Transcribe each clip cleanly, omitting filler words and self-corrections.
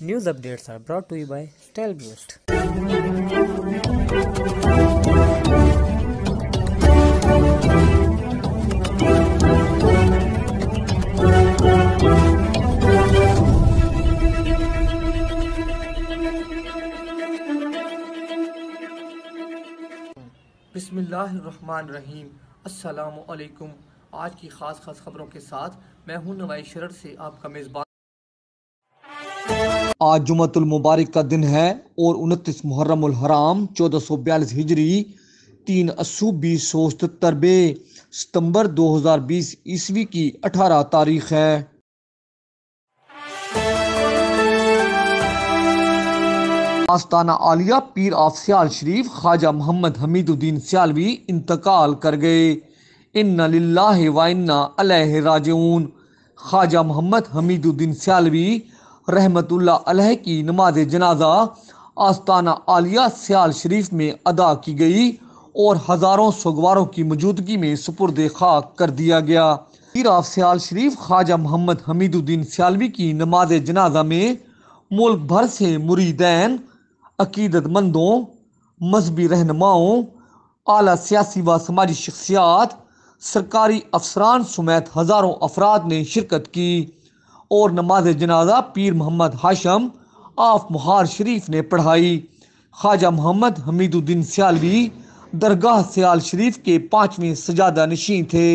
News updates are brought to you by Style Boost. बिस्मिल्लाहिर्रहमानिर्रहीम। अस्सलामु अलैकुम। आज की खास खबरों के साथ मैं हूं नवाई शरर से आपका मेज़बान। आज जुमतुल मुबारक का दिन है और 29 मुहर्रमुल हराम 1442 हिजरी 3 अस्सू 2077 सितंबर 2020 ईस्वी की 18 तारीख है। आस्ताना आलिया पीर ऑफ सियाल शरीफ ख्वाजा मोहम्मद हमीदुद्दीन सियालवी इंतकाल कर गए। इन्ना लिल्लाहि व इन्ना अलैहि राजिऊन। ख्वाजा मोहम्मद हमीदुद्दीन सियालवी रहमतुल्लाह अलैह की नमाज जनाजा आस्ताना आलिया सियाल शरीफ में अदा की गई और हज़ारों सोगवारों की मौजूदगी में सुपुर्द खाक कर दिया गया। पीर ऑफ सियाल शरीफ ख्वाजा मोहम्मद हमीदुद्दीन सियालवी की नमाज जनाजा में मुल्क भर से मुरीदैन, अकीदतमंदों, मजहबी रहनुमाओं, आला सियासी व समाजी शख्सियात, सरकारी अफसरान समेत हज़ारों अफराद ने शिरकत की और नमाज जनाजा पीर मोहम्मद हाशम ऑफ मुहार शरीफ ने पढ़ाई। ख्वाजा मोहम्मद हमीदुद्दीन सियालवी दरगाह सियाल शरीफ के 5वें सजादा नशीं थे।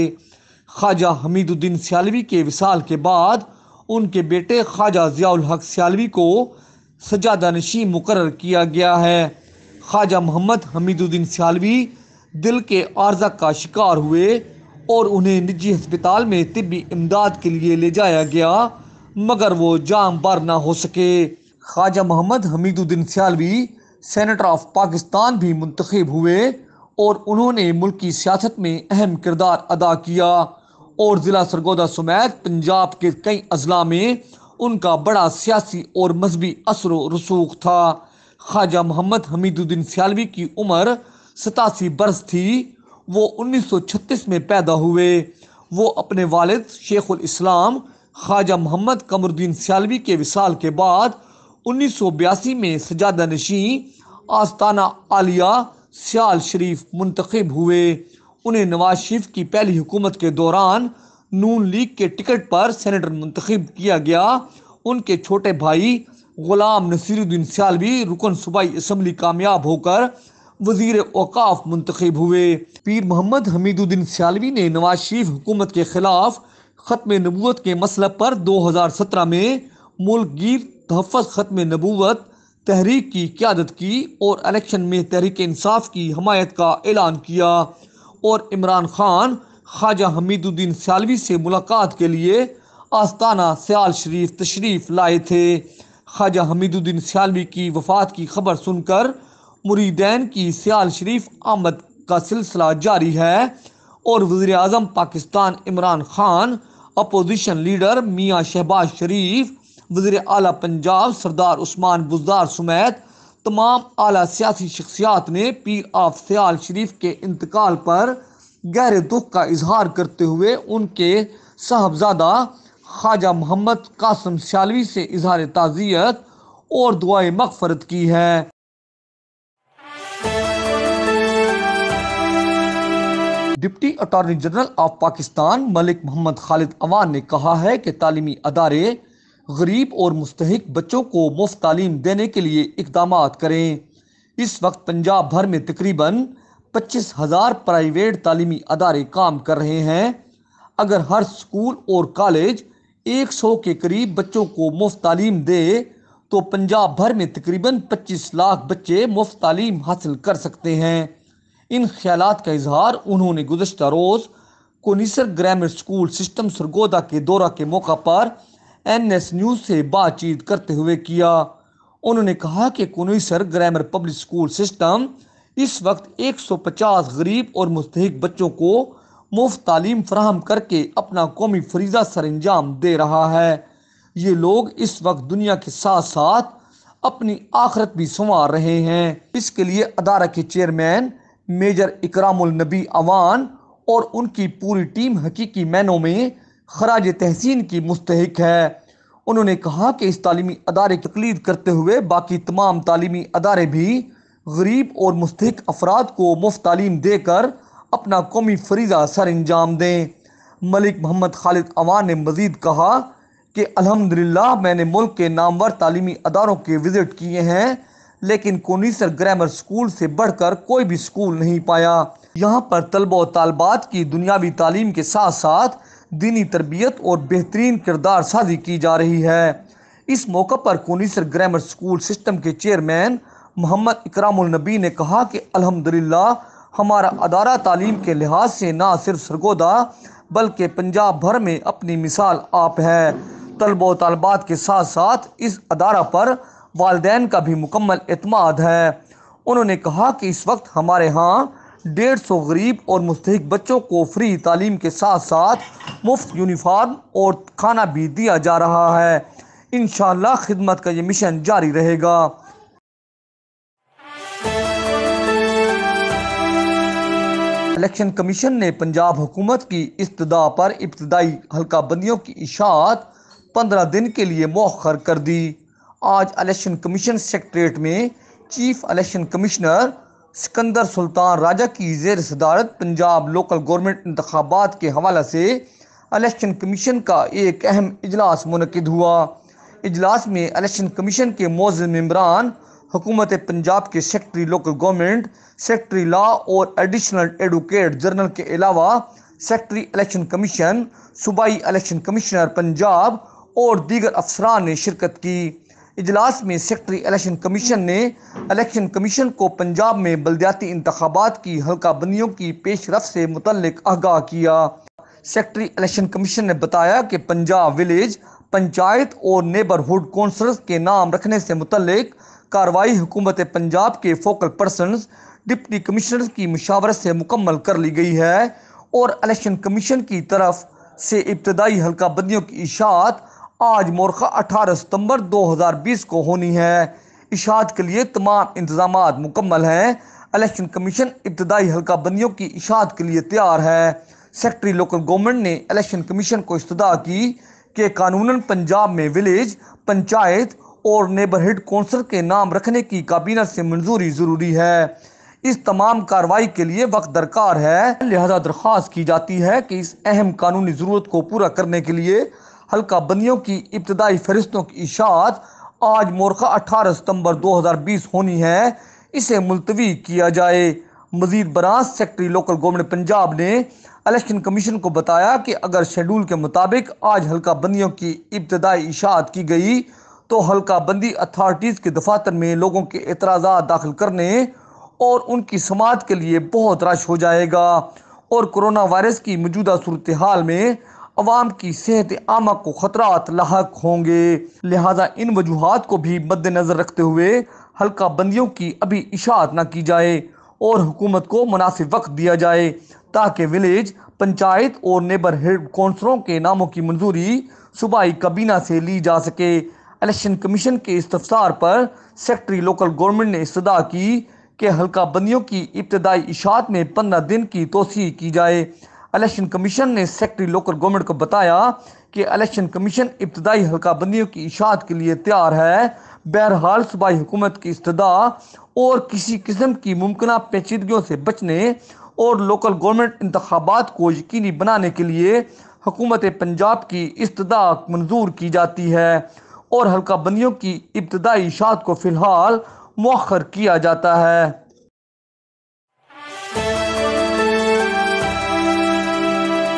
ख्वाजा हमीदुद्दीन सियालवी के विसाल के बाद उनके बेटे ख्वाजा ज़ियाउल हक सियालवी को सजादा नशीं मुकर्रर किया गया है। ख्वाजा मोहम्मद हमीदुद्दीन सियालवी दिल के आर्जा का शिकार हुए और उन्हें निजी अस्पताल में तिब्बी इमदाद के लिए ले जाया गया, मगर वो जाम बार ना हो सके। ख्वाजा मोहम्मद हमीदुद्दीन सियालवी सेनेटर ऑफ पाकिस्तान भी मुंतखब हुए और उन्होंने मुल्की सियासत में अहम किरदार अदा किया और ज़िला सरगोदा समेत पंजाब के कई अजला में उनका बड़ा सियासी और मजहबी असर व रसूख था। ख्वाजा मोहम्मद हमीदुद्दीन सियालवी की उम्र 87 बरस थी। वो 1936 में पैदा हुए। वो अपने वालिद शेखुल इस्लाम ख्वाजा मोहम्मद कमरुद्दीन सियालवी के विसाल के बाद 1982 में सजादा नशीं आस्ताना आलिया सियाल शरीफ मुंतखब हुए। उन्हें नवाज शरीफ की पहली हुकूमत के दौरान नून लीग के टिकट पर सेनेटर मुंतखब किया गया। उनके छोटे भाई गुलाम नसीरुद्दीन सियालवी रुकन सूबाई असम्बली कामयाब होकर वजीर औकाफ मुंतखब हुए। पीर मोहम्मद हमीदुद्दीन सियालवी ने नवाज शरीफ हुकूमत के खिलाफ ख़त्म नबूवत के मसले पर 2017 में मुल्क गिर तहफ़्फ़ुज़ ख़त्म नबूवत तहरीक की क़यादत की और इलेक्शन में तहरीक इंसाफ की हमायत का ऐलान किया और इमरान खान ख्वाजा हमीदुद्दीन सियालवी से मुलाकात के लिए आस्ताना सियाल शरीफ तशरीफ़ लाए थे। ख्वाजा हमीदुद्दीन सियालवी की वफ़ात की खबर सुनकर मुरीदैन की सियाल शरीफ आमद का सिलसिला जारी है और वज़ीर आज़म पाकिस्तान इमरान खान, अपोजिशन लीडर मियाँ शहबाज शरीफ, वज़ीर आला पंजाब सरदार उस्मान बुज़दार समेत तमाम आला सियासी शख्सियात ने पीर ऑफ सियाल शरीफ के इंतकाल पर गहरे दुख का इजहार करते हुए उनके साहबजादा ख्वाजा मोहम्मद कासिम सियालवी से इजहार ताज़ियत और दुआए मग़फ़रत की है। Deputy attorney general of Pakistan Malik Mohammad Khalid Awan ने कहा है कि तालीमी अदारे गरीब और मुस्तहिक बच्चों को मुफ्त तालीम देने के लिए इक़दाम करें। इस वक्त पंजाब भर में तकरीबन 25,000 प्राइवेट तालीमी अदारे काम कर रहे हैं। अगर हर स्कूल और कॉलेज 100 के करीब बच्चों को मुफ्त तालीम दे तो पंजाब भर में तकरीबन 25 लाख बच्चे मुफ्त तालीम हासिल कर सकते हैं। इन ख्यालात का इजहार उन्होंने गुज़श्ता रोज़ कोनिसर ग्रामर स्कूल सिस्टम सरगोदा के दौरा के मौका पर NS न्यूज़ से बातचीत करते हुए किया। उन्होंने कहा कि कोनिसर ग्रामर पब्लिक स्कूल सिस्टम इस वक्त 150 गरीब और मुस्तहिक बच्चों को मुफ्त तालीम फराहम करके अपना कौमी फरीज़ा सर अंजाम दे रहा है। ये लोग इस वक्त दुनिया के साथ साथ अपनी आखिरत भी संवार रहे हैं। इसके लिए अदारा के चेयरमैन मेजर इकरामुल नबी अवान और उनकी पूरी टीम हकीकी मैनों में खराज तहसीन की मुस्तहिक है। उन्होंने कहा कि इस तालीमी अदारे की तकलीद करते हुए बाकी तमाम तालीमी अदारे भी गरीब और मुस्तहिक अफराद को मुफ्त तालीम देकर अपना कौमी फरीज़ा सर अंजाम दें। मलिक मोहम्मद खालिद अवान ने मज़ीद कहा कि अल्हम्दुलिल्लाह मैंने मुल्क के नामवर तालीमी अदारों के विज़िट किए हैं, लेकिन कोनीसर ग्रामर स्कूल से बढ़कर कोई भी स्कूल नहीं पाया। यहाँ पर तलबा और तालबात की दुनियावी तालीम के साथ साथ दीनी तरबियत और बेहतरीन किरदार साजी की जा रही है। इस मौका पर कोनीसर ग्रामर स्कूल सिस्टम के चेयरमैन मोहम्मद इकरामुल नबी ने कहा कि अल्हम्दुलिल्लाह हमारा अदारा तालीम के लिहाज से ना सिर्फ सरगोदा बल्कि पंजाब भर में अपनी मिसाल आप है। तलबा और तालबात के साथ साथ इस अदारा पर वालिदैन का भी मुकम्मल एतमाद है। उन्होंने कहा कि इस वक्त हमारे यहाँ 150 गरीब और मुस्तहिक बच्चों को फ्री तालीम के साथ साथ मुफ्त यूनिफॉर्म और खाना भी दिया जा रहा है। इंशाअल्लाह खिदमत का ये मिशन जारी रहेगा। इलेक्शन कमीशन ने पंजाब हुकूमत की इस्तदा पर इब्तदाई हल्का बंदियों की इशाअत 15 दिन के लिए मौखर कर दी। आज इलेक्शन कमीशन सेक्रेटरीट में chief election commissioner Sikandar Sultan Raja की ज़ेर सदारत पंजाब लोकल गवर्नमेंट इंतखाबात के हवाले से इलेक्शन कमीशन का एक अहम इजलास मुनक़िद हुआ। इजलास में इलेक्शन कमीशन के मौजूद मेंबरान हुकूमत पंजाब के secretary local government, secretary law और एडिशनल एडवोकेट जनरल के अलावा सेक्रेटरी इलेक्शन कमीशन, सूबाई इलेक्शन कमिश्नर पंजाब और दीगर अफसरान ने शिरकत की। इजलास में सेक्रेटरी इलेक्शन कमीशन ने इलेक्शन कमीशन को पंजाब में बल्दियाती इंतखाबात की हल्का बंदियों की पेशरफ से मुतल्लिक आगाह किया। सेक्रेटरी इलेक्शन कमीशन ने बताया कि पंजाब विलेज, पंचायत और नेबरहुड कौंसल्स के नाम रखने से मुतल्लिक कार्रवाई हुकूमत पंजाब के फोकल पर्सनस डिप्टी कमिश्नर की मुशावरत से मुकम्मल कर ली गई है और इलेक्शन कमीशन की तरफ से इब्तदाई हल्का बंदियों की इशाअत आज मोरखा 18 सितंबर 2020 को होनी है। इशाअत के लिए तमाम इंतजामात मुकम्मल हैं। इलेक्शन कमीशन इब्तदाई हल्का बंदियों की इशाअत के लिए तैयार है। सेक्रेटरी लोकल गवर्नमेंट ने इलेक्शन कमीशन को इस्तदा की कि कानूनन पंजाब में विलेज, पंचायत और नेबरहुड कौंसल के नाम रखने की काबीना से मंजूरी ज़रूरी है। इस तमाम कार्रवाई के लिए वक्त दरकार है, लिहाजा दरख्वास्त की जाती है कि इस अहम कानूनी ज़रूरत को पूरा करने के लिए हल्का बंदियों की इब्तदाई फहरिस्तों की इशाअत आज मोरखा 18 सितंबर 2020 होनी है, इसे मुलतवी किया जाए। मज़ीद बरां सेक्रेटरी लोकल गवर्नमेंट पंजाब ने इलेक्शन कमीशन को बताया कि अगर शेड्यूल के मुताबिक आज हल्का बंदियों की इब्तदाई इशाअत की गई तो हल्का बंदी अथॉरिटीज़ के दफातर में लोगों के एतराज़ात दाखिल करने और उनकी समाअत के लिए बहुत रश हो जाएगा और कोरोना वायरस की मौजूदा सूरत हाल में अवाम की सेहत आमा को खतरात लाहक होंगे। लिहाजा इन वजूहात को भी मद्देनज़र रखते हुए हल्का बंदियों की अभी इशाअत न की जाए और हुकूमत को मुनासिब वक्त दिया जाए ताकि विलेज, पंचायत और नेबरहुड कौंसलों के नामों की मंजूरी सूबाई काबीना से ली जा सके। इलेक्शन कमीशन के इस्तफसार पर सेक्रेटरी लोकल गवर्नमेंट ने इस्तदा की कि हल्का बंदियों की इब्तदाई इशाअत में 15 दिन की तोसी की जाए। इलेक्शन कमीशन ने सेक्रेटरी लोकल गवर्नमेंट को बताया कि इलेक्शन कमीशन इब्तदाई हल्का बंदियों की इशाअत के लिए तैयार है। बहरहाल सूबाई हुकूमत की इस्तदा और किसी किस्म की मुमकिन पेचीदगियों से बचने और लोकल गवर्नमेंट इंतखाबात को यकीनी बनाने के लिए हुकूमत पंजाब की इस्तदा मंजूर की जाती है और हल्का बंदियों की इब्तदाई इशाअत को फ़िलहाल मुअख्खर किया जाता है।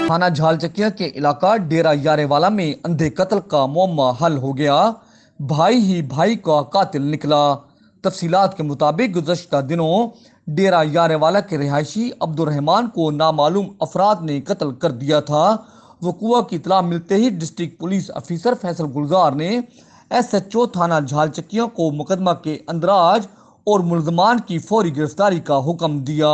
थाना झालचकिया के इलाका डेरा यारेवाला में अंधे कत्ल का मुअम्मा हल हो गया। भाई ही भाई का कातिल निकला। तफसीलात के मुताबिक गुज़श्ता दिनों डेरा यारेवाला के रिहायशी अब्दुर्रहमान को नामालूम अफराद ने कत्ल कर दिया था। वक़ूआ की इत्तला मिलते ही डिस्ट्रिक्ट पुलिस अफसर फैसल गुलजार ने SHO थाना झालचकिया को मुकदमा के अंदराज और मुल्ज़मान की फौरी गिरफ्तारी का हुक्म दिया।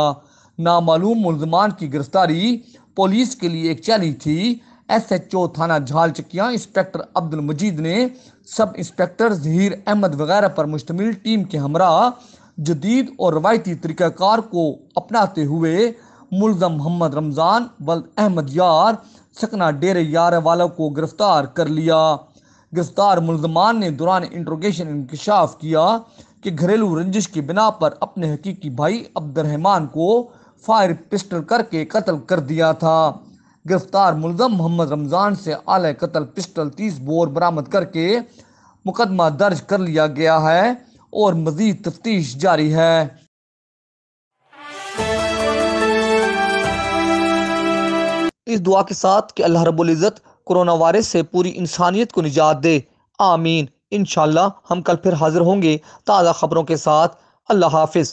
नामालूम मुल्ज़मान की गिरफ्तारी पुलिस के लिए एक चैलेंज थी। SHO थाना झालचकिया इंस्पेक्टर अब्दुल मजीद ने सब इंस्पेक्टर ज़हीर अहमद वगैरह पर मुश्तमिल टीम के हमरा जदीद और रवायती तरीक़ाकार को अपनाते हुए मुल्ज़म मोहम्मद रमज़ान वल्द अहमद यार सकना डेरे यार वालों को गिरफ्तार कर लिया। गिरफ्तार मुलजमान ने दौरान इंट्रोगेशन इंकशाफ किया कि घरेलू रंजिश की बिना पर अपने हकीकी भाई अब्दुर्रहमान को फायर पिस्टल करके कत्ल कर दिया था। गिरफ्तार मुलजम मोहम्मद रमज़ान से आले कत्ल पिस्टल 30 बोर बरामद करके मुकदमा दर्ज कर लिया गया है और मजीद तफ्तीश जारी है। इस दुआ के साथ कि अल्लाह रब्बुल इज़्ज़त कोरोना वायरस से पूरी इंसानियत को निजात दे, आमीन। इंशाअल्लाह हम कल फिर हाजिर होंगे ताज़ा खबरों के साथ। अल्लाह हाफिज़।